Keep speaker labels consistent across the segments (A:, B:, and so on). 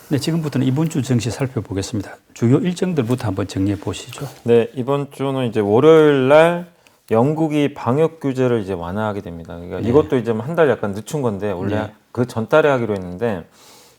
A: 네, 지금부터는 이번 주 증시 살펴보겠습니다. 주요 일정들부터 한번 정리해 보시죠.
B: 네, 이번 주는 이제 월요일 날 영국이 방역 규제를 이제 완화하게 됩니다. 그러니까
A: 네.
B: 이것도 이제 한 달 약간 늦춘 건데 원래
A: 네.
B: 그 전달에 하기로 했는데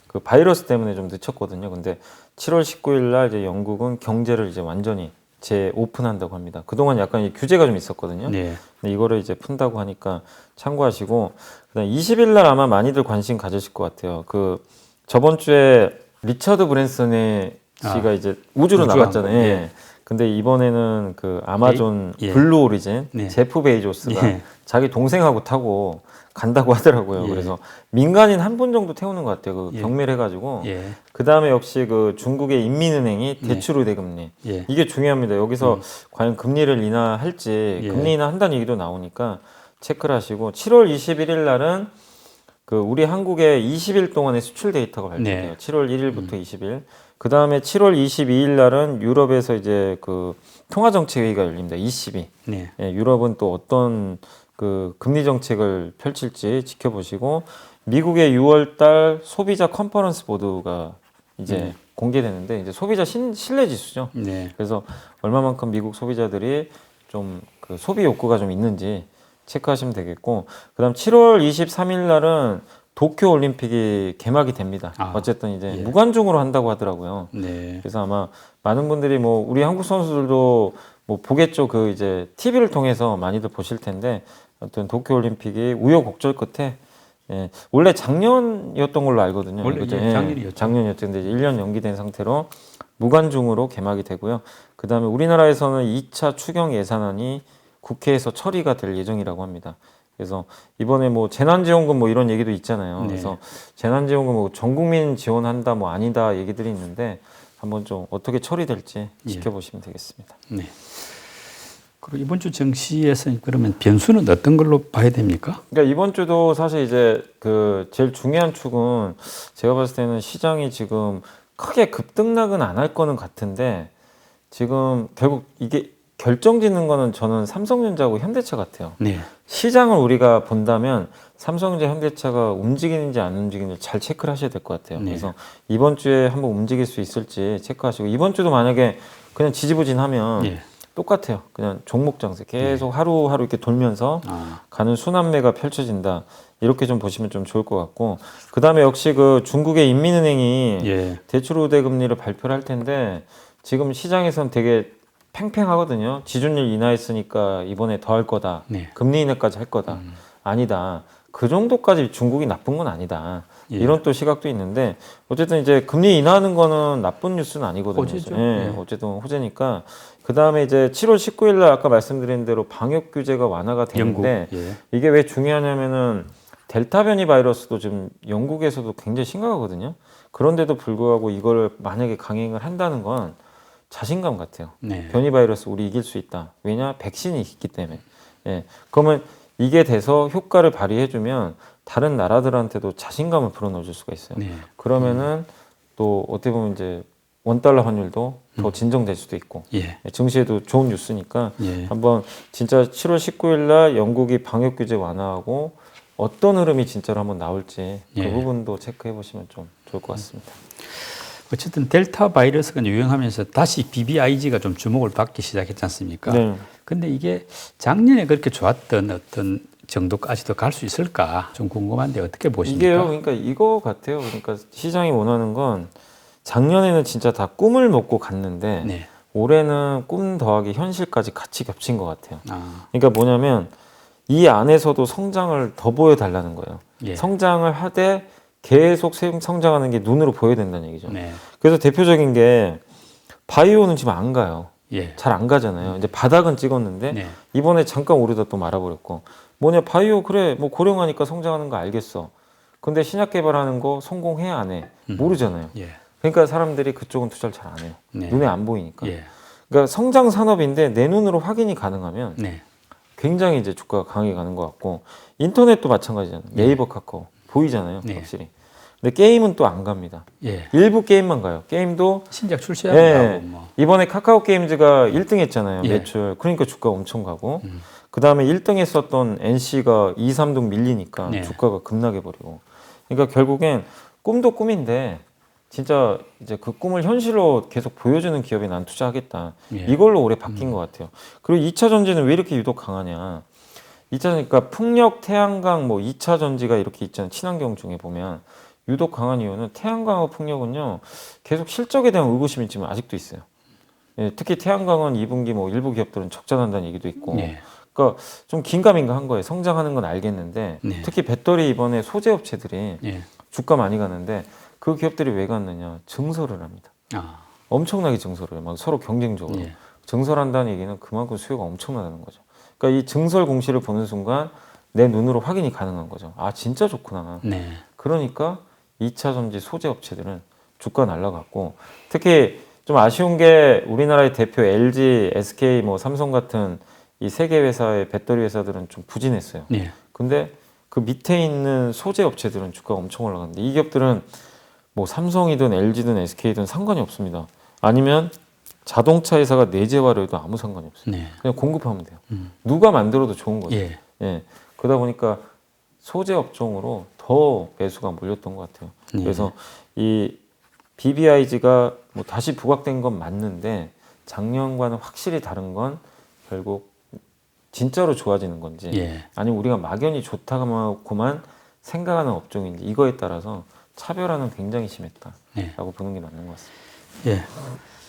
B: 그 바이러스 때문에 좀 늦췄거든요. 근데 7월 19일 날 이제 영국은 경제를 이제 완전히 재오픈한다고 합니다. 그동안 약간 이 규제가 좀 있었거든요.
A: 네.
B: 근데 이거를 이제 푼다고 하니까 참고하시고, 그다음 20일 날 아마 많이들 관심 가지실 것 같아요. 그 저번 주에 리처드 브랜슨의 씨가 이제 우주로 나갔잖아요.
A: 우주항공,
B: 예. 근데 이번에는 그 아마존
A: 예.
B: 블루 오리진
A: 네.
B: 제프 베이조스가
A: 예.
B: 자기 동생하고 타고 간다고 하더라고요.
A: 예.
B: 그래서 민간인 한 분 정도 태우는 것 같아요. 그
A: 예.
B: 경매를 해가지고.
A: 예.
B: 그 다음에 역시 그 중국의 인민은행이
A: 네.
B: 대출 우대 금리.
A: 예.
B: 이게 중요합니다. 여기서 과연 금리를 인하할지,
A: 예.
B: 금리 인하한다는 얘기도 나오니까 체크를 하시고, 7월 21일 날은 그 우리 한국의 20일 동안의 수출 데이터가 발표돼요.
A: 네.
B: 7월 1일부터 20일. 그 다음에 7월 22일 날은 유럽에서 이제 그 통화정책회의가 열립니다. ECB.
A: 네.
B: 예, 유럽은 또 어떤 그 금리 정책을 펼칠지 지켜보시고, 미국의 6월달 소비자 컨퍼런스 보드가 이제 공개되는데, 이제 소비자 신뢰 지수죠.
A: 네.
B: 그래서 얼마만큼 미국 소비자들이 좀 그 소비 욕구가 좀 있는지 체크하시면 되겠고, 그다음 7월 23일 날은 도쿄 올림픽이 개막이 됩니다. 어쨌든 이제
A: 예.
B: 무관중으로 한다고 하더라고요.
A: 네.
B: 그래서 아마 많은 분들이 뭐 우리 한국 선수들도 뭐 보겠죠. 그 이제 TV를 통해서 많이들 보실 텐데, 아무튼 도쿄 올림픽이 우여곡절 끝에, 예, 원래 작년이었던 걸로 알거든요.
A: 원래
B: 그죠?
A: 예, 작년이었죠.
B: 작년이었죠. 근데 이제 1년 연기된 상태로 무관중으로 개막이 되고요. 그다음에 우리나라에서는 2차 추경 예산안이 국회에서 처리가 될 예정이라고 합니다. 그래서 이번에 뭐 재난지원금 뭐 이런 얘기도 있잖아요.
A: 네.
B: 그래서 재난지원금 뭐 전 국민 지원한다 뭐 아니다 얘기들이 있는데, 한번 좀 어떻게 처리될지 지켜보시면 되겠습니다.
A: 네. 그리고 이번 주 증시에서 그러면 변수는 어떤 걸로 봐야 됩니까?
B: 그러니까 이번 주도 사실 이제 그 제일 중요한 축은, 제가 봤을 때는 시장이 지금 크게 급등락은 안 할 거는 같은데, 지금 결국 이게 결정짓는 거는 저는 삼성전자하고 현대차 같아요.
A: 네.
B: 시장을 우리가 본다면 삼성전자, 현대차가 움직이는지 안 움직이는지 잘 체크를 하셔야 될 것 같아요.
A: 네.
B: 그래서 이번 주에 한번 움직일 수 있을지 체크하시고, 이번 주도 만약에 그냥 지지부진하면
A: 예.
B: 똑같아요. 그냥 종목 장세 계속 하루하루 이렇게 돌면서 가는 순환매가 펼쳐진다. 이렇게 좀 보시면 좀 좋을 것 같고, 그 다음에 역시 그 중국의 인민은행이
A: 예.
B: 대출 우대 금리를 발표를 할 텐데, 지금 시장에서는 되게 팽팽하거든요. 지준율 인하했으니까 이번에 더 할 거다.
A: 네.
B: 금리 인하까지 할 거다. 아니다. 그 정도까지 중국이 나쁜 건 아니다.
A: 예.
B: 이런 또 시각도 있는데, 어쨌든 이제 금리 인하하는 거는 나쁜 뉴스는 아니거든요.
A: 호재죠.
B: 예,
A: 예.
B: 어쨌든 호재니까. 그 다음에 이제 7월 19일 날 아까 말씀드린 대로 방역 규제가 완화가 되는데,
A: 영국. 예.
B: 이게 왜 중요하냐면은 델타 변이 바이러스도 지금 영국에서도 굉장히 심각하거든요. 그런데도 불구하고 이걸 만약에 강행을 한다는 건 자신감 같아요.
A: 네.
B: 변이 바이러스 우리 이길 수 있다. 왜냐? 백신이 있기 때문에. 예. 그러면 이게 돼서 효과를 발휘해주면 다른 나라들한테도 자신감을 불어넣어줄 수가 있어요.
A: 네.
B: 그러면은 또 어떻게 보면 이제 원달러 환율도 더 진정될 수도 있고,
A: 예.
B: 증시에도 좋은 뉴스니까
A: 예.
B: 한번 진짜 7월 19일 날 영국이 방역 규제 완화하고 어떤 흐름이 진짜로 한번 나올지 그
A: 예.
B: 부분도 체크해 보시면 좀 좋을 것 같습니다.
A: 어쨌든 델타 바이러스가 유행하면서 다시 BBIG가 좀 주목을 받기 시작했지 않습니까?
B: 네.
A: 근데 이게 작년에 그렇게 좋았던 어떤 정도까지도 갈 수 있을까 좀 궁금한데 어떻게 보십니까?
B: 이게요, 그러니까 이거 같아요. 그러니까 시장이 원하는 건, 작년에는 진짜 다 꿈을 먹고 갔는데
A: 네.
B: 올해는 꿈 더하기 현실까지 같이 겹친 것 같아요.
A: 아,
B: 그러니까 뭐냐면 이 안에서도 성장을 더 보여달라는 거예요.
A: 예.
B: 성장을 하되 계속 성장하는 게 눈으로 보여야 된다는 얘기죠.
A: 네.
B: 그래서 대표적인 게 바이오는 지금 안 가요.
A: 예.
B: 잘 안 가잖아요. 이제 바닥은 찍었는데
A: 네.
B: 이번에 잠깐 오르다 또 말아버렸고, 뭐냐 바이오 그래 뭐 고령하니까 성장하는 거 알겠어. 근데 신약 개발하는 거 성공해 안 해? 모르잖아요.
A: 예.
B: 그러니까 사람들이 그쪽은 투자를 잘 안 해요.
A: 네.
B: 눈에 안 보이니까.
A: 예.
B: 그러니까 성장 산업인데 내 눈으로 확인이 가능하면
A: 네.
B: 굉장히 이제 주가가 강하게 가는 것 같고, 인터넷도 마찬가지잖아요. 네이버, 카카오 보이잖아요,
A: 네.
B: 확실히. 근데 게임은 또 안 갑니다.
A: 예.
B: 일부 게임만 가요. 게임도
A: 신작 출시하고 뭐.
B: 이번에 카카오 게임즈가 1등 했잖아요,
A: 예.
B: 매출. 그러니까 주가 엄청 가고, 그 다음에 1등 했었던 NC가 2, 3등 밀리니까
A: 네.
B: 주가가 급락해 버리고. 그러니까 결국엔 꿈도 꿈인데 진짜 이제 그 꿈을 현실로 계속 보여주는 기업에 난 투자하겠다.
A: 예.
B: 이걸로 올해 바뀐 것 같아요. 그리고 2차 전지는 왜 이렇게 유독 강하냐? 2차 전지, 그러니까 풍력, 태양광, 뭐 2차 전지가 이렇게 있잖아요. 친환경 중에 보면 유독 강한 이유는 태양광하고 풍력은요 계속 실적에 대한 의구심이 지금 아직도 있어요. 예, 특히 태양광은 2분기 뭐 일부 기업들은 적자 난다는 얘기도 있고,
A: 예.
B: 그러니까 좀 긴가민가한 거예요. 성장하는 건 알겠는데
A: 네.
B: 특히 배터리 이번에 소재 업체들이
A: 예.
B: 주가 많이 가는데 그 기업들이 왜 갔느냐? 증설을 합니다.
A: 아.
B: 엄청나게 증설을 해요. 막 서로 경쟁적으로.
A: 예.
B: 증설한다는 얘기는 그만큼 수요가 엄청나다는 거죠. 그러니까 이 증설 공시를 보는 순간 내 눈으로 확인이 가능한 거죠. 아, 진짜 좋구나.
A: 네.
B: 그러니까 2차 전지 소재 업체들은 주가 날라갔고, 특히 좀 아쉬운 게 우리나라의 대표 LG, SK, 뭐 삼성 같은 이 세계 회사의 배터리 회사들은 좀 부진했어요.
A: 예.
B: 근데 그 밑에 있는 소재 업체들은 주가가 엄청 올라갔는데 이 기업들은 뭐 삼성이든 LG든 SK든 상관이 없습니다. 아니면 자동차 회사가 내재화를 해도 아무 상관이 없어요.
A: 네.
B: 그냥 공급하면 돼요. 누가 만들어도 좋은 거죠.
A: 예.
B: 예. 그러다 보니까 소재 업종으로 더 매수가 몰렸던 것 같아요.
A: 예.
B: 그래서 이 BBIG가 뭐 다시 부각된 건 맞는데 작년과는 확실히 다른 건 결국 진짜로 좋아지는 건지
A: 예.
B: 아니면 우리가 막연히 좋다고만 생각하는 업종인지 이거에 따라서 차별화는 굉장히 심했다라고
A: 예.
B: 보는 게 맞는 것 같습니다.
A: 예.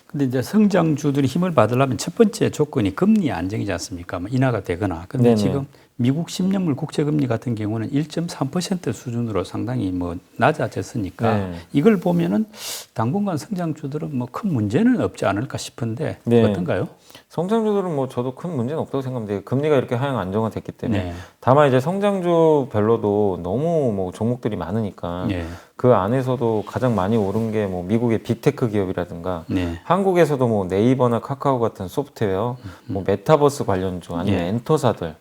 A: 근데 이제 성장주들이 힘을 받으려면 첫 번째 조건이 금리 안정이지 않습니까? 뭐 인하가 되거나. 근데
B: 네네.
A: 지금 미국 10년물 국채금리 같은 경우는 1.3% 수준으로 상당히 뭐 낮아졌으니까
B: 네.
A: 이걸 보면은 당분간 성장주들은 뭐 큰 문제는 없지 않을까 싶은데
B: 네.
A: 어떤가요?
B: 성장주들은 뭐 저도 큰 문제는 없다고 생각합니다. 금리가 이렇게 하향 안정화됐기 때문에.
A: 네.
B: 다만 이제 성장주별로도 너무 뭐 종목들이 많으니까
A: 예.
B: 그 안에서도 가장 많이 오른 게 뭐 미국의 빅테크 기업이라든가
A: 네.
B: 한국에서도 뭐 네이버나 카카오 같은 소프트웨어, 뭐 메타버스 관련주 아니면
A: 예.
B: 엔터사들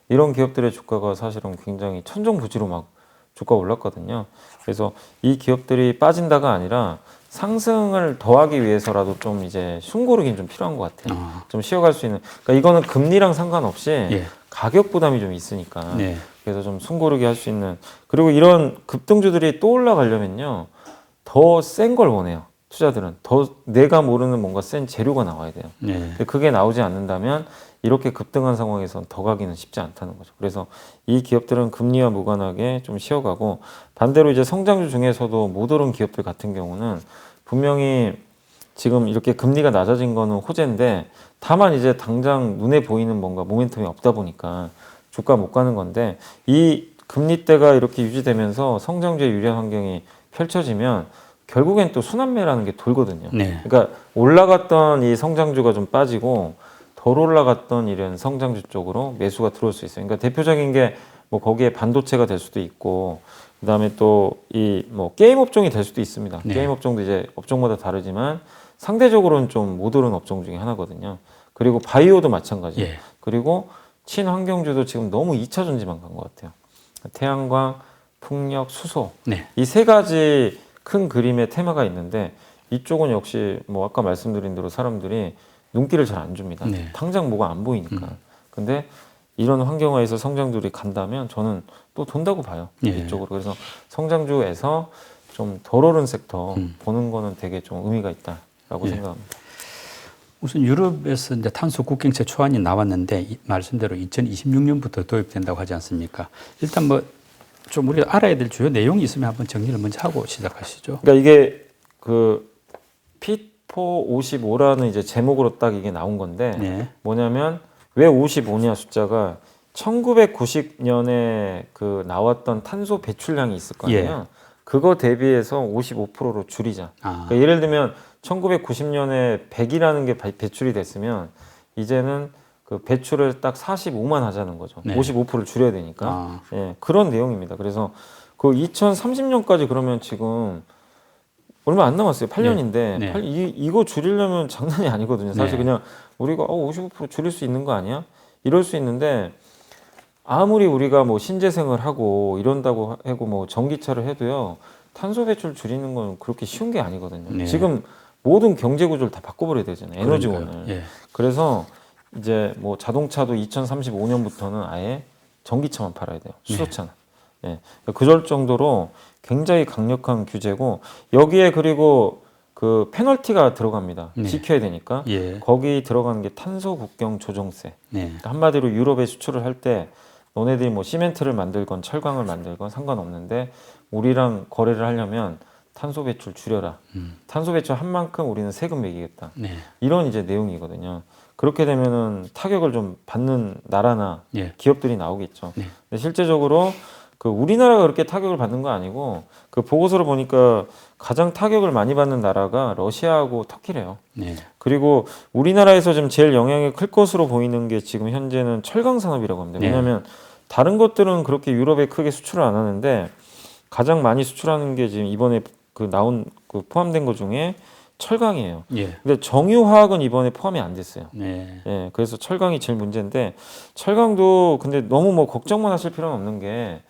B: 이런 기업들의 주가가 사실은 굉장히 천정부지로 막 주가 올랐거든요. 그래서 이 기업들이 빠진다가 아니라 상승을 더하기 위해서라도 좀 이제 숨고르기는 좀 필요한 것 같아요.
A: 아.
B: 좀 쉬어갈 수 있는. 그러니까 이거는 금리랑 상관없이
A: 예.
B: 가격 부담이 좀 있으니까.
A: 네.
B: 그래서 좀 숨고르기 할 수 있는. 그리고 이런 급등주들이 또 올라가려면요. 더 센 걸 원해요. 투자들은. 더 내가 모르는 뭔가 센 재료가 나와야 돼요.
A: 네.
B: 근데 그게 나오지 않는다면 이렇게 급등한 상황에서 더 가기는 쉽지 않다는 거죠. 그래서 이 기업들은 금리와 무관하게 좀 쉬어가고 반대로 이제 성장주 중에서도 못 오른 기업들 같은 경우는 분명히 지금 이렇게 금리가 낮아진 거는 호재인데 다만 이제 당장 눈에 보이는 뭔가 모멘텀이 없다 보니까 주가 못 가는 건데 이 금리대가 이렇게 유지되면서 성장주의 유리한 환경이 펼쳐지면 결국엔 또 순환매라는 게 돌거든요.
A: 네.
B: 그러니까 올라갔던 이 성장주가 좀 빠지고 덜 올라갔던 이런 성장주 쪽으로 매수가 들어올 수 있어요. 그러니까 대표적인 게 뭐 거기에 반도체가 될 수도 있고 그다음에 또 이 뭐 게임 업종이 될 수도 있습니다.
A: 네.
B: 게임 업종도 이제 업종마다 다르지만 상대적으로는 좀 못 오른 업종 중에 하나거든요. 그리고 바이오도 마찬가지예요.
A: 예.
B: 그리고 친환경주도 지금 너무 2차 전지만 간 것 같아요. 태양광, 풍력, 수소
A: 네.
B: 이 세 가지 큰 그림의 테마가 있는데 이쪽은 역시 뭐 아까 말씀드린 대로 사람들이 눈길을 잘 안 줍니다.
A: 네.
B: 당장 뭐가 안 보이니까. 근데 이런 환경하에서 성장주들이 간다면 저는 또 돈다고 봐요.
A: 예.
B: 이쪽으로. 그래서 성장주에서 좀 덜 오른 섹터 보는 거는 되게 좀 의미가 있다라고
A: 예.
B: 생각합니다.
A: 우선 유럽에서 이제 탄소 국경세 초안이 나왔는데 말씀대로 2026년부터 도입된다고 하지 않습니까? 일단 뭐 좀 우리가 알아야 될 주요 내용이 있으면 한번 정리를 먼저 하고 시작하시죠.
B: 그러니까 이게 그 핏포 55라는 이제 제목으로 딱 이게 나온 건데
A: 네.
B: 뭐냐면 왜 55냐 숫자가 1990년에 그 나왔던 탄소 배출량이 있을 거 아니에요. 그거 대비해서 55%로 줄이자.
A: 아.
B: 그러니까 예를 들면 1990년에 100이라는 게 배출이 됐으면 이제는 그 배출을 딱 45만 하자는 거죠.
A: 네.
B: 55%를 줄여야 되니까.
A: 아.
B: 예, 그런 내용입니다. 그래서 그 2030년까지 그러면 지금 얼마 안 남았어요. 8년인데
A: 네.
B: 이거 줄이려면 장난이 아니거든요. 사실
A: 네.
B: 그냥 우리가 55% 줄일 수 있는 거 아니야? 이럴 수 있는데 아무리 우리가 뭐 신재생을 하고 이런다고 하고 뭐 전기차를 해도요. 탄소 배출 줄이는 건 그렇게 쉬운 게 아니거든요.
A: 네.
B: 지금 모든 경제 구조를 다 바꿔버려야 되잖아요. 에너지원을.
A: 그러니까요. 예.
B: 그래서 이제 뭐 자동차도 2035년부터는 아예 전기차만 팔아야 돼요. 수소차는. 예. 그럴 정도로 굉장히 강력한 규제고 여기에 그리고 그 페널티가 들어갑니다.
A: 네.
B: 지켜야 되니까.
A: 예.
B: 거기 들어가는 게 탄소 국경 조정세.
A: 네.
B: 그러니까 한마디로 유럽에 수출을 할 때 너네들이 뭐 시멘트를 만들건 철강을 만들건 상관없는데 우리랑 거래를 하려면 탄소 배출 줄여라. 탄소 배출 한 만큼 우리는 세금 매기겠다.
A: 네.
B: 이런 이제 내용이거든요. 그렇게 되면은 타격을 좀 받는 나라나
A: 예.
B: 기업들이 나오겠죠.
A: 네.
B: 근데 실제적으로 그 우리나라가 그렇게 타격을 받는 거 아니고 그 보고서를 보니까 가장 타격을 많이 받는 나라가 러시아하고 터키래요.
A: 네.
B: 그리고 우리나라에서 지금 제일 영향이 클 것으로 보이는 게 지금 현재는 철강 산업이라고 합니다.
A: 네.
B: 왜냐하면 다른 것들은 그렇게 유럽에 크게 수출을 안 하는데 가장 많이 수출하는 게 지금 이번에 그 나온 그 포함된 것 중에 철강이에요.
A: 예.
B: 근데 정유화학은 이번에 포함이 안 됐어요.
A: 네.
B: 예, 그래서 철강이 제일 문제인데 철강도 근데 너무 뭐 걱정만 하실 필요는 없는 게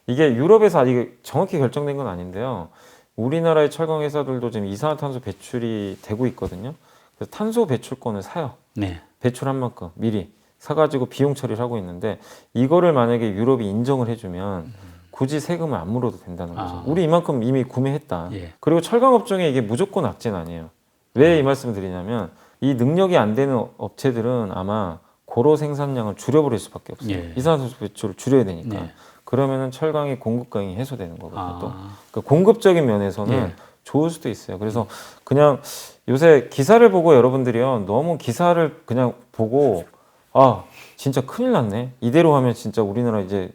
B: 이게 유럽에서 아직 정확히 결정된 건 아닌데요. 우리나라의 철강 회사들도 지금 이산화탄소 배출이 되고 있거든요. 그래서 탄소 배출권을 사요.
A: 네.
B: 배출한 만큼 미리 사가지고 비용 처리를 하고 있는데 이거를 만약에 유럽이 인정을 해주면 굳이 세금을 안 물어도 된다는 거죠.
A: 아.
B: 우리 이만큼 이미 구매했다.
A: 예.
B: 그리고 철강 업종에 이게 무조건 악재는 아니에요. 왜 이 말씀을 드리냐면 이 능력이 안 되는 업체들은 아마 고로 생산량을 줄여버릴 수밖에 없어요.
A: 예.
B: 이산화탄소 배출을 줄여야 되니까.
A: 네.
B: 그러면은 철강의 공급강이 해소되는 거거든요. 또
A: 아.
B: 그러니까 공급적인 면에서는
A: 예.
B: 좋을 수도 있어요. 그래서 그냥 요새 기사를 보고 여러분들이요 너무 기사를 그냥 보고 아 진짜 큰일 났네. 이대로 하면 진짜 우리나라 이제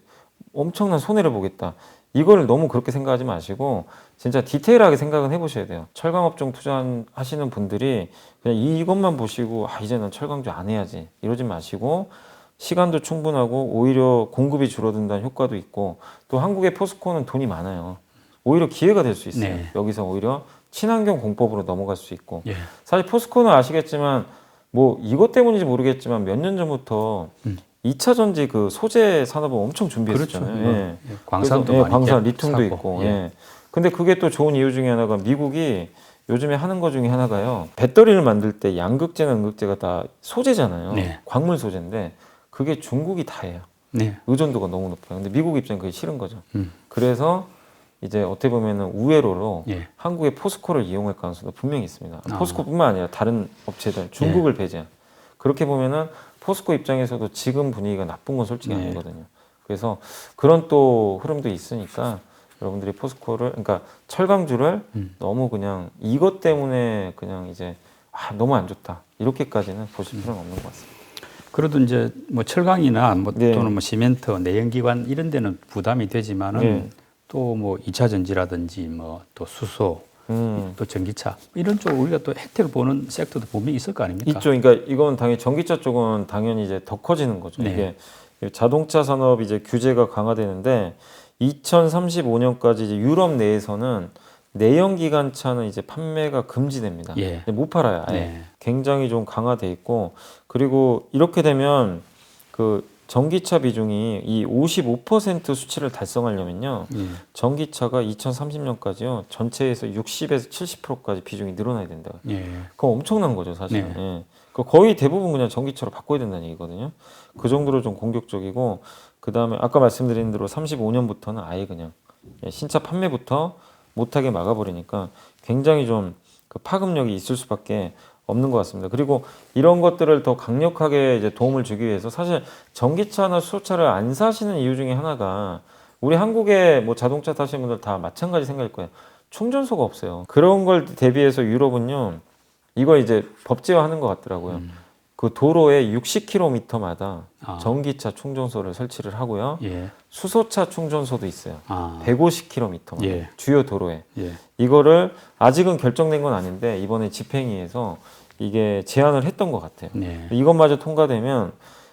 B: 엄청난 손해를 보겠다. 이걸 너무 그렇게 생각하지 마시고 진짜 디테일하게 생각은 해보셔야 돼요. 철강업종 투자하시는 분들이 그냥 이것만 보시고 아 이제 난 철강주 안 해야지 이러지 마시고 시간도 충분하고 오히려 공급이 줄어든다는 효과도 있고 또 한국의 포스코는 돈이 많아요. 오히려 기회가 될 수 있어요.
A: 네.
B: 여기서 오히려 친환경 공법으로 넘어갈 수 있고
A: 예.
B: 사실 포스코는 아시겠지만 뭐 이것 때문인지 모르겠지만 몇 년 전부터 2차 전지 그 소재 산업을 엄청 준비했었잖아요.
A: 그렇죠.
B: 예.
A: 예. 광산도
B: 그래서, 예,
A: 많이
B: 광산,
A: 이렇게
B: 리튬도
A: 사고.
B: 있고.
A: 예.
B: 예. 근데 그게 또 좋은 이유 중에 하나가 미국이 요즘에 하는 거 중에 하나가요. 배터리를 만들 때 양극재나 음극재가 다 소재잖아요.
A: 네.
B: 광물 소재인데 그게 중국이 다 해요.
A: 네.
B: 의존도가 너무 높아요. 근데 미국 입장에 그게 싫은 거죠.
A: 음.
B: 그래서 이제 어떻게 보면은 우회로로
A: 예.
B: 한국의 포스코를 이용할 가능성도 분명히 있습니다.
A: 아.
B: 포스코뿐만 아니라 다른 업체들 중국을 배제한. 그렇게 보면은 포스코 입장에서도 지금 분위기가 나쁜 건 솔직히
A: 네.
B: 아니거든요. 그래서 그런 또 흐름도 있으니까 여러분들이 포스코를 그러니까 철강주를 너무 그냥 이것 때문에 그냥 이제 아, 너무 안 좋다 이렇게까지는 보실 필요는 없는 것 같습니다.
A: 그래도 이제 뭐 철강이나 뭐
B: 네.
A: 또는 뭐 시멘트, 내연기관 이런 데는 부담이 되지만은
B: 네.
A: 또 뭐 2차 전지라든지 뭐 또 수소, 또 전기차 이런 쪽 우리가 또 혜택을 보는 섹터도 분명히 있을 거 아닙니까?
B: 있죠. 그러니까 이건 당연히 전기차 쪽은 당연히 이제 더 커지는 거죠.
A: 네.
B: 이게 자동차 산업 이제 규제가 강화되는데 2035년까지 이제 유럽 내에서는 내연기관차는 이제 판매가 금지됩니다.
A: 예.
B: 근데 못 팔아요. 아예.
A: 네.
B: 굉장히 좀 강화돼 있고 그리고 이렇게 되면 그 전기차 비중이 이 55% 수치를 달성하려면요.
A: 예.
B: 전기차가 2030년까지요. 전체에서 60에서 70%까지 비중이 늘어나야 된다.
A: 예.
B: 그거 엄청난 거죠, 사실은.
A: 네.
B: 예. 그 거의 대부분 그냥 전기차로 바꿔야 된다는 얘기거든요. 그 정도로 좀 공격적이고, 그 다음에 아까 말씀드린 대로 35년부터는 아예 그냥 신차 판매부터 못하게 막아버리니까 굉장히 좀 그 파급력이 있을 수밖에 없는 것 같습니다. 그리고 이런 것들을 더 강력하게 이제 도움을 주기 위해서 사실 전기차나 수소차를 안 사시는 이유 중에 하나가 우리 한국의 뭐 자동차 타시는 분들 다 마찬가지 생각일 거예요. 충전소가 없어요. 그런 걸 대비해서 유럽은요, 이거 이제 법제화하는 것 같더라고요. 그 도로에 60km마다
A: 아.
B: 전기차 충전소를 설치를 하고요.
A: 예.
B: 수소차 충전소도 있어요.
A: 아.
B: 150km마다
A: 예.
B: 주요 도로에.
A: 예.
B: 이거를 아직은 결정된 건 아닌데 이번에 집행위에서 이게 제안을 했던 것 같아요.
A: 네.
B: 이것마저 통과되면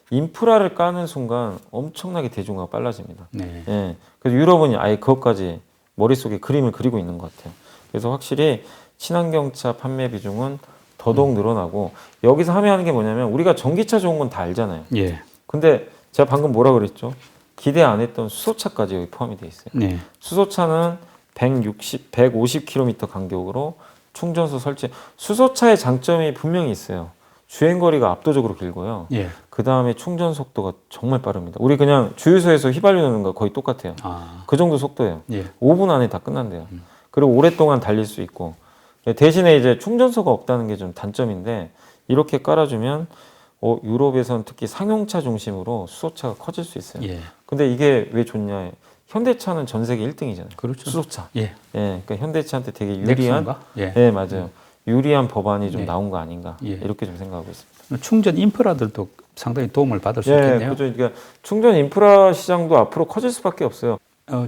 B: 인프라를 까는 순간 엄청나게 대중화가 빨라집니다.
A: 네.
B: 예. 그래서 유럽은 아예 그것까지 머릿속에 그림을 그리고 있는 것 같아요. 그래서 확실히 친환경차 판매 비중은 더더욱 늘어나고 여기서 함의하는 게 뭐냐면 우리가 전기차 좋은 건 다 알잖아요.
A: 예.
B: 근데 제가 방금 뭐라 그랬죠? 기대 안 했던 수소차까지 여기 포함이 돼 있어요.
A: 네.
B: 수소차는 150km 간격으로 충전소 설치. 수소차의 장점이 분명히 있어요. 주행 거리가 압도적으로 길고요.
A: 예.
B: 그 다음에 충전 속도가 정말 빠릅니다. 우리 그냥 주유소에서 휘발유 넣는 거 거의 똑같아요.
A: 아,
B: 그 정도 속도예요.
A: 예.
B: 5분 안에 다 끝난대요. 그리고 오랫동안 달릴 수 있고 대신에 이제 충전소가 없다는 게 좀 단점인데 이렇게 깔아주면 유럽에선 특히 상용차 중심으로 수소차가 커질 수 있어요.
A: 예.
B: 근데 이게 왜 좋냐? 현대차는 전 세계 1등이잖아요.
A: 그렇죠.
B: 수소차.
A: 예.
B: 예, 그러니까 현대차한테 되게 유리한,
A: 넥슨가? 예.
B: 네 맞아요. 유리한 법안이 좀
A: 예.
B: 나온 거 아닌가
A: 예.
B: 이렇게 좀 생각하고 있습니다.
A: 충전 인프라들도 상당히 도움을 받을 수
B: 예,
A: 있겠네요.
B: 그렇죠. 그러니까 충전 인프라 시장도 앞으로 커질 수밖에 없어요.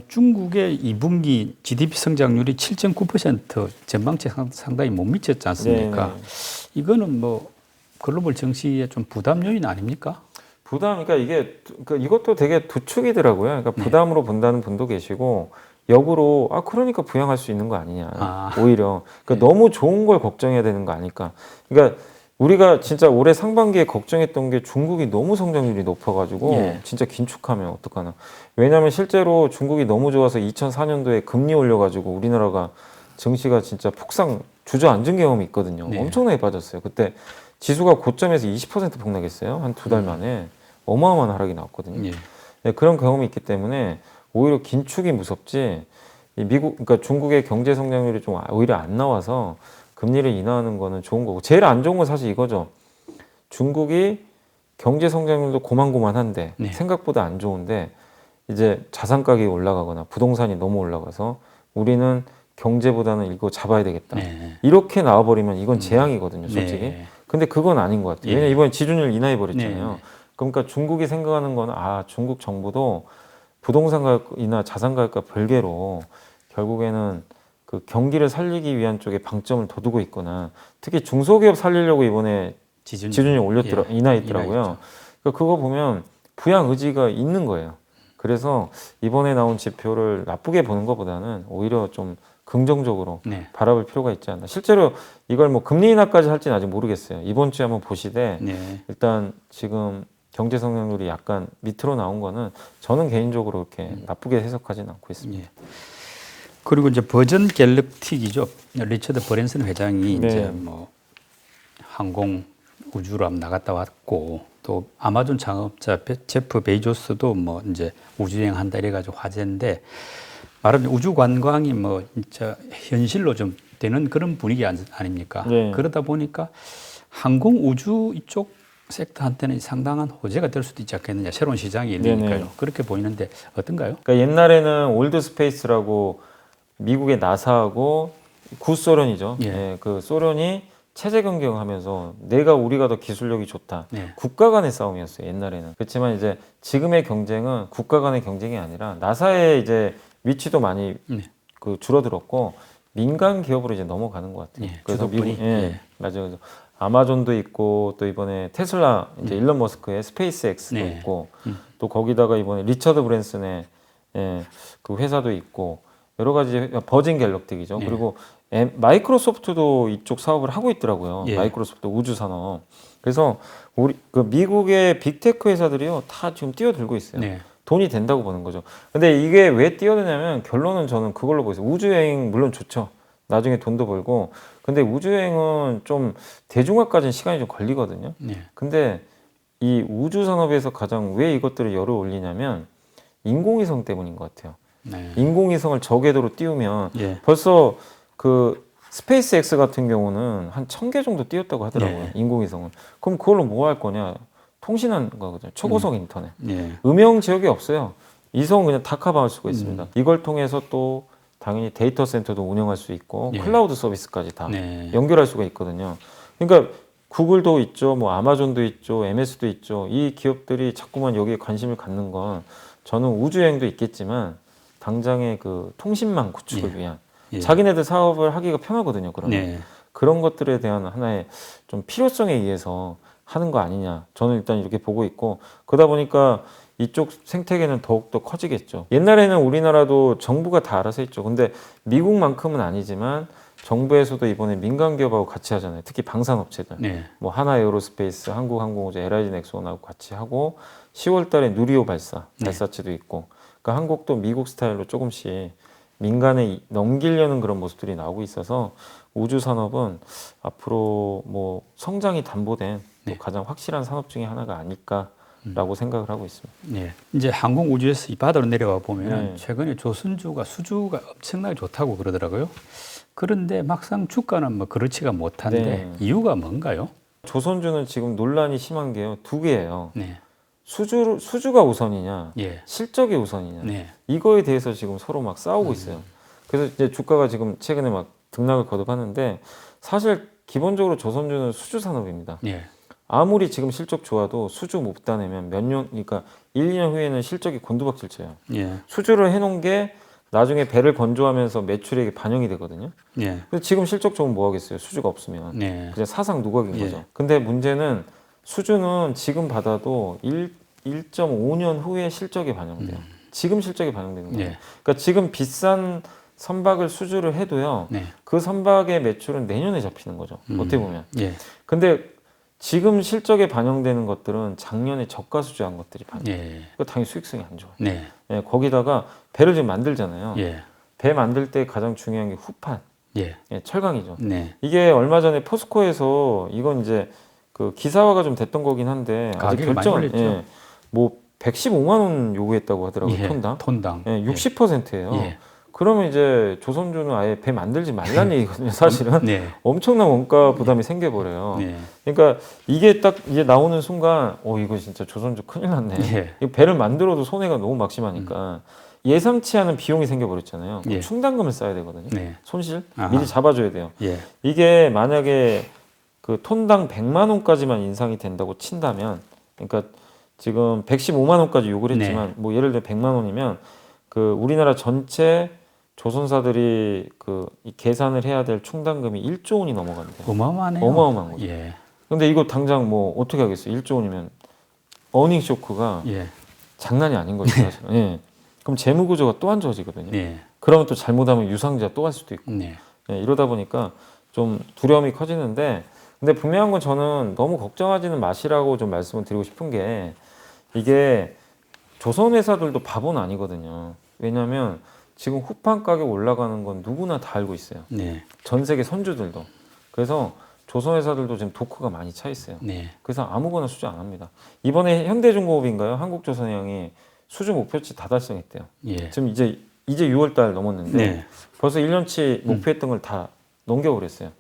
A: 중국의 2분기 GDP 성장률이 7.9% 전망치 상당히 못 미쳤지 않습니까?
B: 네, 네.
A: 이거는 뭐 글로벌 정시에 좀 부담 요인 아닙니까?
B: 부담, 그러니까 그러니까 이것도 되게 두축이더라고요. 그러니까
A: 네.
B: 부담으로 본다는 분도 계시고 역으로 그러니까 부양할 수 있는 거 아니냐. 오히려 그러니까 너무 좋은 걸 걱정해야 되는 거 아닐까. 그러니까 우리가 진짜 올해 상반기에 걱정했던 게 중국이 너무 성장률이 높아가지고
A: 예.
B: 진짜 긴축하면 어떡하나. 왜냐하면 실제로 중국이 너무 좋아서 2004년도에 금리 올려가지고 우리나라가 증시가 진짜 폭삭 주저앉은 경험이 있거든요.
A: 네.
B: 엄청나게 빠졌어요. 그때 지수가 고점에서 20% 폭락했어요. 한 2달 만에 어마어마한 하락이 나왔거든요.
A: 예.
B: 네, 그런 경험이 있기 때문에 오히려 긴축이 무섭지. 그러니까 중국의 경제 성장률이 좀 오히려 안 나와서 금리를 인하하는 거는 좋은 거고 제일 안 좋은 건 사실 이거죠. 중국이 경제 성장률도 고만고만한데
A: 네.
B: 생각보다 안 좋은데 이제 자산 가격이 올라가거나 부동산이 너무 올라가서 우리는 경제보다는 이거 잡아야 되겠다.
A: 네.
B: 이렇게 나와버리면 이건 재앙이거든요, 솔직히.
A: 네.
B: 근데 그건 아닌 것 같아요.
A: 예.
B: 왜냐면 이번에 지준율 인하해버렸잖아요.
A: 네.
B: 그러니까 중국이 생각하는 건 중국 정부도 부동산 가격이나 자산 가격과 별개로 결국에는 그 경기를 살리기 위한 쪽에 방점을 더 두고 있구나. 특히 중소기업 살리려고 이번에 지준율 인하했더라고요. 그러니까 그거 보면 부양 의지가 있는 거예요. 그래서 이번에 나온 지표를 나쁘게 보는 것보다는 오히려 좀 긍정적으로
A: 네.
B: 바라볼 필요가 있지 않나. 실제로 이걸 뭐 금리 인하까지 할지는 아직 모르겠어요. 이번 주에 한번 보시되
A: 네.
B: 일단 지금 경제 성장률이 약간 밑으로 나온 거는 저는 개인적으로 그렇게 나쁘게 해석하지는 않고 있습니다.
A: 예. 그리고 이제 버전 갤럭틱이죠. 리처드 버랜슨 회장이
B: 네.
A: 이제 뭐 항공 우주로 한번 나갔다 왔고 또 아마존 창업자 제프 베이조스도 뭐 이제 우주여행 한다 이래가지고 화제인데 말하면 우주 관광이 뭐 진짜 현실로 좀 되는 그런 분위기 아닙니까?
B: 네.
A: 그러다 보니까 항공 우주 이쪽 섹터한테는 상당한 호재가 될 수도 있지 않겠느냐. 새로운 시장이 열리니까요.
B: 네네.
A: 그렇게 보이는데 어떤가요?
B: 그러니까 옛날에는 올드 스페이스라고 미국의 나사하고 구소련이죠.
A: 예.
B: 예, 그 소련이 체제 경쟁하면서 우리가 더 기술력이 좋다.
A: 네.
B: 국가 간의 싸움이었어요. 옛날에는. 그렇지만 이제 지금의 경쟁은 국가 간의 경쟁이 아니라 나사의 이제 위치도 많이
A: 네.
B: 그 줄어들었고 민간 기업으로 이제 넘어가는 것 같아요.
A: 예,
B: 그래서
A: 주도권이.
B: 미국,
A: 예.
B: 맞아요. 그래서 아마존도 있고 또 이번에 테슬라 이제 일론 머스크의 스페이스X도
A: 네.
B: 있고 또 거기다가 이번에 리처드 브랜슨의 그 회사도 있고 여러 가지 버진 갤럭틱이죠.
A: 네.
B: 그리고 마이크로소프트도 이쪽 사업을 하고 있더라고요.
A: 예.
B: 마이크로소프트 우주 산업. 그래서 우리 그 미국의 빅테크 회사들이요 다 지금 뛰어들고 있어요.
A: 네.
B: 돈이 된다고 보는 거죠. 근데 이게 왜 뛰어드냐면 결론은 저는 그걸로 보였어요. 우주여행 물론 좋죠. 나중에 돈도 벌고. 근데 우주여행은 좀 대중화까지는 시간이 좀 걸리거든요.
A: 네.
B: 근데 이 우주 산업에서 가장 왜 이것들을 열을 올리냐면 인공위성 때문인 것 같아요.
A: 네.
B: 인공위성을 저궤도로 띄우면
A: 예.
B: 벌써 그 스페이스 X 같은 경우는 한 1000개 정도 띄웠다고 하더라고요.
A: 네.
B: 인공위성을. 그럼 그걸로 뭐 할 거냐? 통신하는 거거든요. 초고속 인터넷.
A: 예.
B: 음영 지역이 없어요. 이성은 그냥 다 커버할 수가 있습니다. 이걸 통해서 또 당연히 데이터 센터도 운영할 수 있고
A: 예.
B: 클라우드 서비스까지 다
A: 네.
B: 연결할 수가 있거든요. 그러니까 구글도 있죠, 뭐 아마존도 있죠, MS도 있죠. 이 기업들이 자꾸만 여기에 관심을 갖는 건 저는 우주여행도 있겠지만 당장의 그 통신망 구축을 위한
A: 예.
B: 자기네들 사업을 하기가 편하거든요. 그러면
A: 네.
B: 그런 것들에 대한 하나의 좀 필요성에 의해서 하는 거 아니냐. 저는 일단 이렇게 보고 있고 그러다 보니까 이쪽 생태계는 더욱더 커지겠죠. 옛날에는 우리나라도 정부가 다 알아서 했죠. 근데 미국만큼은 아니지만 정부에서도 이번에 민간 기업하고 같이 하잖아요. 특히 방산업체들.
A: 네.
B: 뭐 하나에어로스페이스, 한국항공우주, LIG 넥슨하고 같이 하고 10월 달에 누리호 발사체도 있고 그러니까 한국도 미국 스타일로 조금씩 민간에 넘기려는 그런 모습들이 나오고 있어서 우주 산업은 앞으로 뭐 성장이 담보된 또
A: 네.
B: 가장 확실한 산업 중에 하나가 아닐까라고 생각을 하고 있습니다.
A: 네. 이제 항공 우주에서 이 바다로 내려와 보면
B: 네.
A: 최근에 조선주가 수주가 엄청나게 좋다고 그러더라고요. 그런데 막상 주가는 뭐 그렇지가 못한데
B: 네.
A: 이유가 뭔가요?
B: 조선주는 지금 논란이 심한 게요. 두 개예요.
A: 네.
B: 수주가 우선이냐,
A: 예.
B: 실적이 우선이냐.
A: 네.
B: 이거에 대해서 지금 서로 막 싸우고 있어요. 그래서 이제 주가가 지금 최근에 막 등락을 거듭하는데 사실 기본적으로 조선주는 수주 산업입니다.
A: 예.
B: 아무리 지금 실적 좋아도 수주 못 따내면 몇 년, 그러니까 1, 2년 후에는 실적이 곤두박질쳐요.
A: 예.
B: 수주를 해놓은 게 나중에 배를 건조하면서 매출액에 반영이 되거든요.
A: 예.
B: 근데 지금 실적 좋으면 뭐 하겠어요? 수주가 없으면.
A: 네.
B: 그냥 사상 누각인
A: 예.
B: 거죠. 근데 문제는 수주는 지금 받아도 1.5년 후에 실적이 반영돼요. 지금 실적이 반영되는 거예요.
A: 예.
B: 그러니까 지금 비싼 선박을 수주를 해도요.
A: 네.
B: 그 선박의 매출은 내년에 잡히는 거죠. 어떻게 보면.
A: 예.
B: 근데 지금 실적에 반영되는 것들은 작년에 저가 수주한 것들이 반영.
A: 예.
B: 그 당연히 수익성이 안 좋아요.
A: 네.
B: 예, 거기다가 배를 지금 만들잖아요.
A: 예.
B: 배 만들 때 가장 중요한 게 후판,
A: 예.
B: 예, 철강이죠.
A: 네.
B: 이게 얼마 전에 포스코에서 이건 이제 그 기사화가 좀 됐던 거긴 한데 아직
A: 가격이 많이 올렸죠.
B: 예, 뭐 115만 원 요구했다고 하더라고요.
A: 예.
B: 톤당.
A: 톤당.
B: 예, 60%예요.
A: 예.
B: 그러면 이제 조선주는 아예 배 만들지 말라는 얘기거든요. 사실은
A: 네.
B: 엄청난 원가 부담이 생겨버려요.
A: 네.
B: 그러니까 이게 딱 이제 나오는 순간, 이거 진짜 조선주 큰일 났네.
A: 예.
B: 이 배를 만들어도 손해가 너무 막심하니까 예상치 않은 비용이 생겨버렸잖아요. 그럼
A: 예.
B: 충당금을 써야 되거든요.
A: 네.
B: 손실
A: 아하.
B: 미리 잡아줘야 돼요.
A: 예.
B: 이게 만약에 그 톤당 100만 원까지만 인상이 된다고 친다면, 그러니까 지금 115만 원까지 요구를 했지만, 뭐 예를 들어 100만 원이면 그 우리나라 전체 조선사들이 이 계산을 해야 될 충당금이 1조 원이 넘어간대요.
A: 어마어마하네요.
B: 어마어마한 거죠.
A: 예.
B: 근데 이거 당장 뭐 어떻게 하겠어요? 1조 원이면 어닝 쇼크가
A: 예.
B: 장난이 아닌 거죠, 사실은. 예. 그럼 재무 구조가 또 안 좋아지거든요.
A: 네.
B: 그러면 또 잘못하면 유상자 또 할 수도 있고.
A: 네.
B: 예, 이러다 보니까 좀 두려움이 커지는데, 근데 분명한 건 저는 너무 걱정하지는 마시라고 좀 말씀을 드리고 싶은 게, 이게 조선 회사들도 바보는 아니거든요. 왜냐하면 지금 후판 가격 올라가는 건 누구나 다 알고 있어요.
A: 네.
B: 전 세계 선주들도. 그래서 조선 회사들도 지금 도크가 많이 차 있어요.
A: 네.
B: 그래서 아무거나 수주 안 합니다. 이번에 현대중공업인가요? 한국조선해양이 수주 목표치 다 달성했대요.
A: 예.
B: 지금 이제 6월 달 넘었는데
A: 네.
B: 벌써 1년치 목표했던 걸 다 넘겨버렸어요.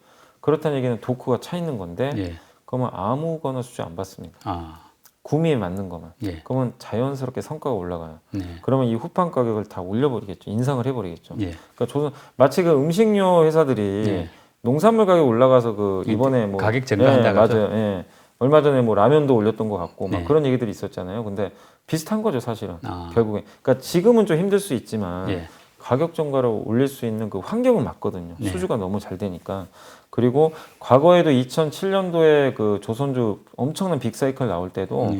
B: 그렇다는 얘기는 도크가 차 있는 건데,
A: 예.
B: 그러면 아무거나 수주 안 받습니다.
A: 아.
B: 구미에 맞는 것만.
A: 예.
B: 그러면 자연스럽게 성과가 올라가요.
A: 네.
B: 그러면 이 후판 가격을 다 올려버리겠죠. 인상을 해버리겠죠.
A: 예.
B: 그러니까 마치 그 음식료 회사들이
A: 예.
B: 농산물 가격 올라가서 이번에 뭐
A: 가격 전가한다고 하죠.
B: 맞아요. 예. 얼마 전에 뭐 라면도 올렸던 것 같고 막
A: 네.
B: 그런 얘기들이 있었잖아요. 근데 비슷한 거죠, 사실은.
A: 아.
B: 결국에. 그러니까 지금은 좀 힘들 수 있지만
A: 예.
B: 가격 전가를 올릴 수 있는 그 환경은 맞거든요.
A: 네.
B: 수주가 너무 잘 되니까. 그리고 과거에도 2007년도에 그 조선주 엄청난 빅사이클 나올 때도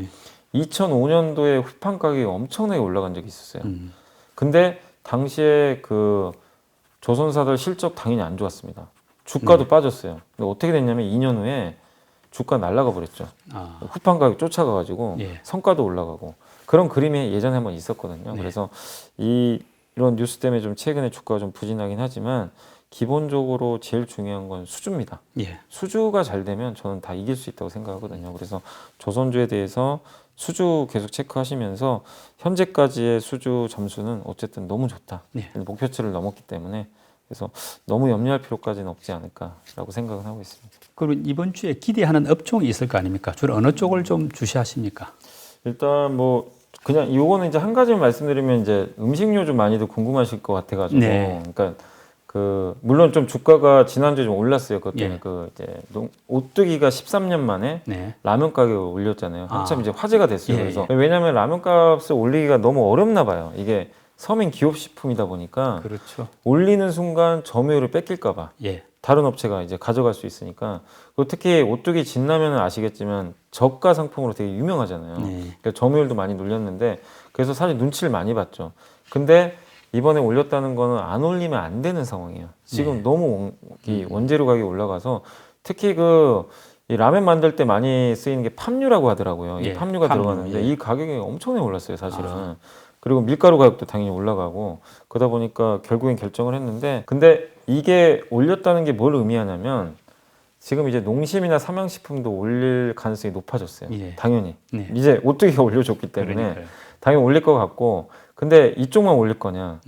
B: 2005년도에 후판 가격이 엄청나게 올라간 적이 있었어요. 근데 당시에 그 조선사들 실적 당연히 안 좋았습니다. 주가도 빠졌어요. 근데 어떻게 됐냐면 2년 후에 주가 날아가 버렸죠.
A: 아.
B: 후판 가격 쫓아가가지고
A: 예.
B: 성과도 올라가고 그런 그림이 예전에 한번 있었거든요.
A: 네.
B: 그래서 이런 뉴스 때문에 좀 최근에 주가가 좀 부진하긴 하지만 기본적으로 제일 중요한 건 수주입니다.
A: 예.
B: 수주가 잘 되면 저는 다 이길 수 있다고 생각하거든요. 그래서 조선주에 대해서 수주 계속 체크하시면서 현재까지의 수주 점수는 어쨌든 너무 좋다.
A: 네.
B: 목표치를 넘었기 때문에 그래서 너무 염려할 필요까지는 없지 않을까라고 생각을 하고 있습니다.
A: 그리고 이번 주에 기대하는 업종이 있을 거 아닙니까? 주로 어느 쪽을 좀 주시하십니까?
B: 일단 뭐 그냥 요거는 이제 한 가지만 말씀드리면 이제 음식료 좀 많이들 궁금하실 것 같아가지고
A: 네.
B: 그러니까 물론 좀 주가가 지난주에 좀 올랐어요. 그것 때문에
A: 예.
B: 이제 오뚜기가 13년 만에
A: 네.
B: 라면 가격을 올렸잖아요. 한참
A: 아.
B: 이제 화제가 됐어요.
A: 예,
B: 그래서
A: 예.
B: 왜냐하면 라면 값을 올리기가 너무 어렵나 봐요. 이게 서민 기업식품이다 보니까
A: 그렇죠.
B: 올리는 순간 점유율을 뺏길까봐
A: 예.
B: 다른 업체가 이제 가져갈 수 있으니까 그리고 특히 오뚜기 진라면은 아시겠지만 저가 상품으로 되게 유명하잖아요.
A: 네.
B: 그러니까 점유율도 많이 눌렸는데 그래서 사실 눈치를 많이 봤죠. 근데 이번에 올렸다는 거는 안 올리면 안 되는 상황이에요. 지금
A: 네.
B: 너무 원재료 가격이 올라가서 특히 이 라면 만들 때 많이 쓰이는 게 팜유라고 하더라고요.
A: 예,
B: 이 팜유가
A: 팜유,
B: 들어가는데
A: 예.
B: 이 가격이 엄청나게 올랐어요, 사실은.
A: 아.
B: 그리고 밀가루 가격도 당연히 올라가고 그러다 보니까 결국엔 결정을 했는데 근데 이게 올렸다는 게 뭘 의미하냐면 지금 이제 농심이나 삼양식품도 올릴 가능성이 높아졌어요.
A: 예.
B: 당연히.
A: 네.
B: 이제 오뚜기가 올려줬기 때문에
A: 그러니까요.
B: 당연히 올릴 것 같고, 근데 이쪽만 올릴 거냐?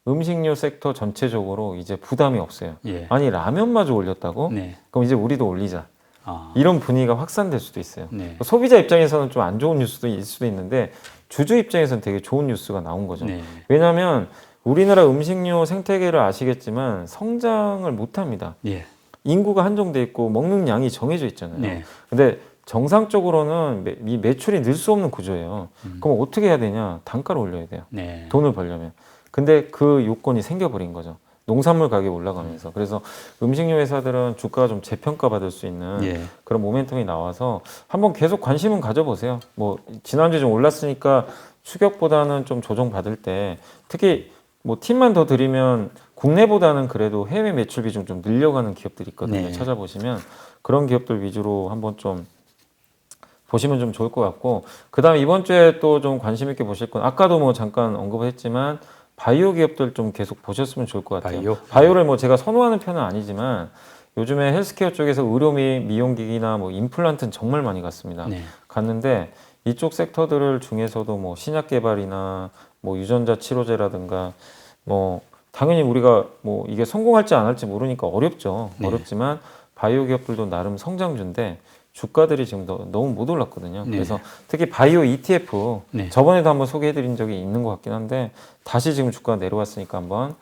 B: 음식료 섹터 전체적으로 이제 부담이 없어요.
A: 예.
B: 아니 라면마저 올렸다고?
A: 네.
B: 그럼 이제 우리도 올리자.
A: 아.
B: 이런 분위기가 확산될 수도 있어요.
A: 네.
B: 소비자 입장에서는 좀 안 좋은 뉴스도 있을 수도 있는데 주주 입장에서는 되게 좋은 뉴스가 나온 거죠.
A: 네.
B: 왜냐하면 우리나라 음식료 생태계를 아시겠지만 성장을 못합니다.
A: 예.
B: 인구가 한정돼 있고 먹는 양이 정해져 있잖아요.
A: 네.
B: 근데 정상적으로는 이 매출이 늘 수 없는 구조예요. 그럼 어떻게 해야 되냐? 단가를 올려야 돼요.
A: 네.
B: 돈을 벌려면. 근데 그 요건이 생겨버린 거죠. 농산물 가격이 올라가면서. 그래서 음식료 회사들은 주가가 좀 재평가받을 수 있는
A: 예.
B: 그런 모멘텀이 나와서 한번 계속 관심은 가져보세요. 뭐 지난주에 좀 올랐으니까 추격보다는 좀 조정받을 때 특히 뭐 팁만 더 드리면 국내보다는 그래도 해외 매출 비중 좀 늘려가는 기업들이 있거든요.
A: 네.
B: 찾아보시면 그런 기업들 위주로 한번 좀 보시면 좀 좋을 것 같고, 그 다음에 이번 주에 또 좀 관심 있게 보실 건 아까도 뭐 잠깐 언급을 했지만 바이오 기업들 좀 계속 보셨으면 좋을 것 같아요. 바이오를 뭐 제가 선호하는 편은 아니지만 요즘에 헬스케어 쪽에서 의료 및 미용기기나 뭐 임플란트는 정말 많이 갔습니다.
A: 네.
B: 갔는데 이쪽 섹터들 중에서도 뭐 신약 개발이나 뭐 유전자 치료제라든가 뭐 당연히 우리가 뭐 이게 성공할지 안 할지 모르니까 어렵죠.
A: 네.
B: 어렵지만 바이오 기업들도 나름 성장주인데 주가들이 지금 너무 못 올랐거든요.
A: 네.
B: 그래서 특히 바이오 ETF
A: 네.
B: 저번에도 한번 소개해드린 적이 있는 것 같긴 한데 다시 지금 주가가 내려왔으니까 한번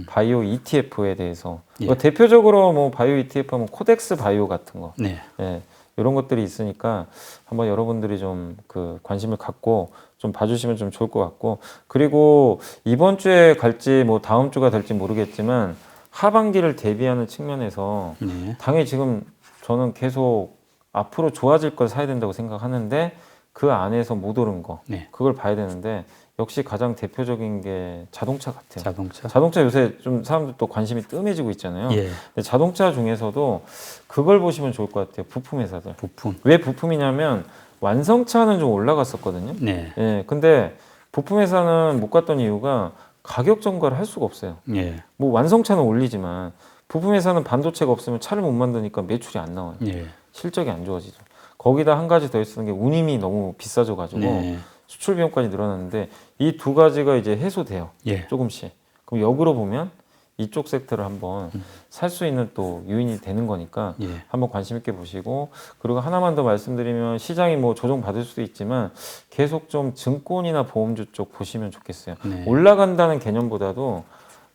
B: 바이오 ETF에 대해서
A: 예.
B: 뭐 대표적으로 뭐 바이오 ETF 하면 코덱스 바이오 같은 거
A: 네.
B: 예, 이런 것들이 있으니까 한번 여러분들이 좀 그 관심을 갖고 좀 봐주시면 좀 좋을 것 같고, 그리고 이번 주에 갈지 뭐 다음 주가 될지 모르겠지만 하반기를 대비하는 측면에서
A: 네.
B: 당연히 지금 저는 계속 앞으로 좋아질 걸 사야 된다고 생각하는데 그 안에서 못 오른 거
A: 네.
B: 그걸 봐야 되는데 역시 가장 대표적인 게 자동차 같아요.
A: 자동차.
B: 자동차 요새 좀 사람들 또 관심이 뜸해지고 있잖아요.
A: 예.
B: 근데 자동차 중에서도 그걸 보시면 좋을 것 같아요. 부품 회사들.
A: 부품.
B: 왜 부품이냐면 완성차는 좀 올라갔었거든요.
A: 네.
B: 예, 근데 부품 회사는 못 갔던 이유가 가격 전가를 할 수가 없어요.
A: 예.
B: 뭐 완성차는 올리지만 부품 회사는 반도체가 없으면 차를 못 만드니까 매출이 안 나와요.
A: 예.
B: 실적이 안 좋아지죠. 거기다 한 가지 더 쓰는 게 운임이 너무 비싸져 가지고
A: 네.
B: 수출 비용까지 늘어났는데 이 두 가지가 이제 해소돼요.
A: 예.
B: 조금씩. 그럼 역으로 보면 이쪽 섹터를 한번 살 수 있는 또 요인이 되는 거니까
A: 예.
B: 한번 관심 있게 보시고, 그리고 하나만 더 말씀드리면 시장이 뭐 조정 받을 수도 있지만 계속 좀 증권이나 보험주 쪽 보시면 좋겠어요.
A: 네.
B: 올라간다는 개념보다도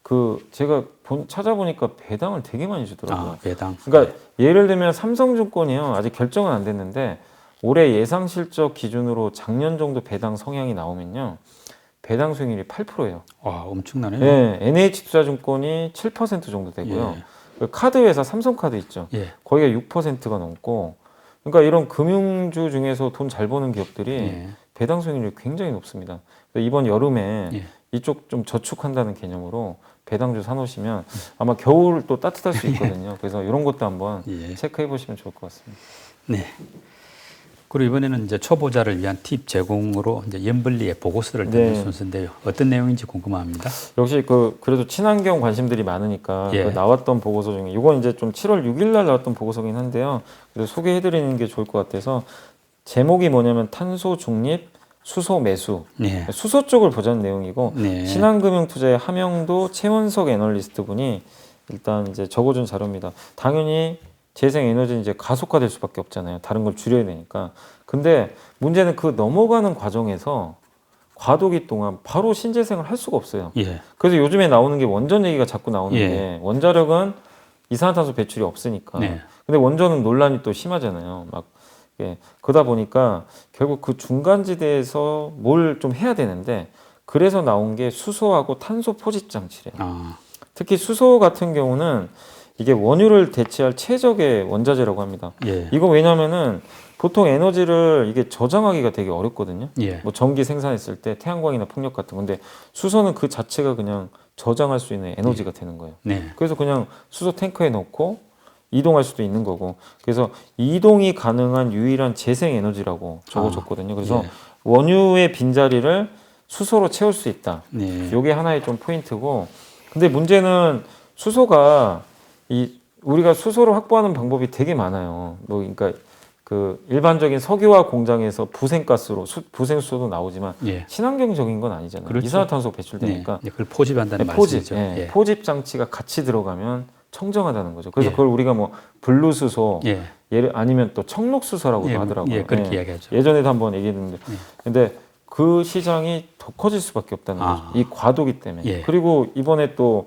B: 그 제가 찾아보니까 배당을 되게 많이 주더라고요.
A: 아, 배당.
B: 그러니까 예를 들면 삼성증권이요, 아직 결정은 안 됐는데 올해 예상 실적 기준으로 작년 정도 배당 성향이 나오면요 배당 수익률이 8%예요.
A: 와, 엄청나네요.
B: 네, NH투자증권이 7% 정도 되고요.
A: 예.
B: 그 카드 회사 삼성카드 있죠.
A: 예.
B: 거기가 6%가 넘고, 그러니까 이런 금융주 중에서 돈 잘 버는 기업들이
A: 예.
B: 배당 수익률이 굉장히 높습니다. 그래서 이번 여름에
A: 예.
B: 이쪽 좀 저축한다는 개념으로 배당주 사놓으시면 아마 겨울 또 따뜻할 수 있거든요. 그래서 이런 것도 한번
A: 예.
B: 체크해 보시면 좋을 것 같습니다.
A: 네. 그리고 이번에는 이제 초보자를 위한 팁 제공으로 이제 연불리의 보고서를 듣는
B: 네.
A: 순서인데요. 어떤 내용인지 궁금합니다.
B: 역시 그래도 친환경 관심들이 많으니까
A: 예.
B: 그 나왔던 보고서 중에 이건 이제 좀 7월 6일 날 나왔던 보고서긴 한데요. 그래서 소개해 드리는 게 좋을 것 같아서 제목이 뭐냐면 탄소 중립 수소 매수.
A: 네.
B: 수소 쪽을 보자는 내용이고
A: 네.
B: 신한금융투자의 하명도 최원석 애널리스트 분이 일단 이제 적어준 자료입니다. 당연히 재생에너지는 이제 가속화될 수밖에 없잖아요. 다른 걸 줄여야 되니까. 근데 문제는 그 넘어가는 과정에서 과도기 동안 바로 신재생을 할 수가 없어요.
A: 예.
B: 그래서 요즘에 나오는 게 원전 얘기가 자꾸 나오는
A: 예.
B: 게 원자력은 이산화탄소 배출이 없으니까.
A: 네.
B: 근데 원전은 논란이 또 심하잖아요. 막 예. 그러다 보니까 결국 그 중간지대에서 뭘 좀 해야 되는데 그래서 나온 게 수소하고 탄소 포집 장치래요.
A: 아,
B: 특히 수소 같은 경우는 이게 원유를 대체할 최적의 원자재라고 합니다.
A: 예.
B: 이거 왜냐면은 보통 에너지를 이게 저장하기가 되게 어렵거든요.
A: 예.
B: 뭐 전기 생산했을 때 태양광이나 풍력 같은 건데 수소는 그 자체가 그냥 저장할 수 있는 에너지가 되는 거예요.
A: 네.
B: 그래서 그냥 수소 탱크에 넣고 이동할 수도 있는 거고, 그래서 이동이 가능한 유일한 재생 에너지라고 적어줬거든요. 그래서
A: 예.
B: 원유의 빈자리를 수소로 채울 수 있다.
A: 네.
B: 요게 하나의 좀 포인트고, 근데 문제는 수소가 이 우리가 수소를 확보하는 방법이 되게 많아요. 뭐 그러니까 그 일반적인 석유화 공장에서 부생가스로 부생수소도 나오지만
A: 예.
B: 친환경적인 건 아니잖아요.
A: 그렇죠.
B: 이산화탄소 배출되니까
A: 네. 그걸 포집한다는
B: 포집,
A: 말씀이죠.
B: 예,
A: 예.
B: 포집 장치가 같이 들어가면 청정하다는 거죠. 그래서
A: 예.
B: 그걸 우리가 뭐 블루수소,
A: 예.
B: 예를 아니면 또 청록수소라고도
A: 예,
B: 하더라고요.
A: 예, 그렇게 이야기하죠.
B: 예전에도 한번 얘기했는데,
A: 예.
B: 근데 그 시장이 더 커질 수밖에 없다는 거죠. 이 과도기 때문에.
A: 예.
B: 그리고 이번에 또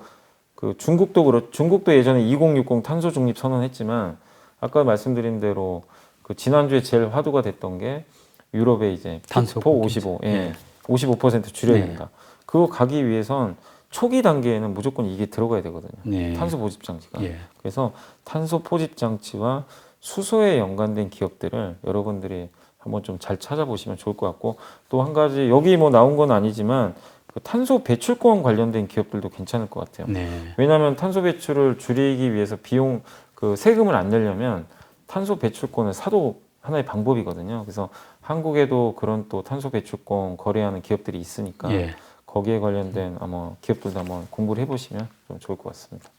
B: 그 중국도 예전에 2060 탄소 중립 선언했지만 아까 말씀드린 대로 그 지난주에 제일 화두가 됐던 게 유럽의 이제
A: 탄소
B: 포
A: 국경제.
B: 55, 예,
A: 예.
B: 55% 줄여야
A: 네.
B: 된다. 그거 가기 위해선 초기 단계에는 무조건 이게 들어가야 되거든요.
A: 네.
B: 탄소 포집 장치가.
A: 예.
B: 그래서 탄소 포집 장치와 수소에 연관된 기업들을 여러분들이 한번 좀 잘 찾아보시면 좋을 것 같고, 또 한 가지 여기 뭐 나온 건 아니지만 그 탄소 배출권 관련된 기업들도 괜찮을 것 같아요.
A: 네.
B: 왜냐하면 탄소 배출을 줄이기 위해서 비용 그 세금을 안 내려면 탄소 배출권을 사도 하나의 방법이거든요. 그래서 한국에도 그런 또 탄소 배출권 거래하는 기업들이 있으니까
A: 예.
B: 거기에 관련된 아마 기업들도 한번 공부를 해보시면 좀 좋을 것 같습니다.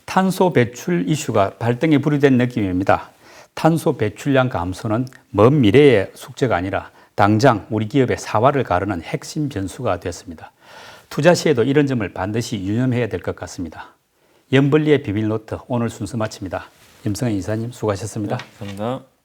A: 탄소 배출 이슈가 발등에 불이 된 느낌입니다. 탄소 배출량 감소는 먼 미래의 숙제가 아니라 당장 우리 기업의 사활을 가르는 핵심 변수가 됐습니다. 투자 시에도 이런 점을 반드시 유념해야 될 것 같습니다. 염블리의 비밀노트 오늘 순서 마칩니다. 임성현 이사님 수고하셨습니다.
B: 감사합니다.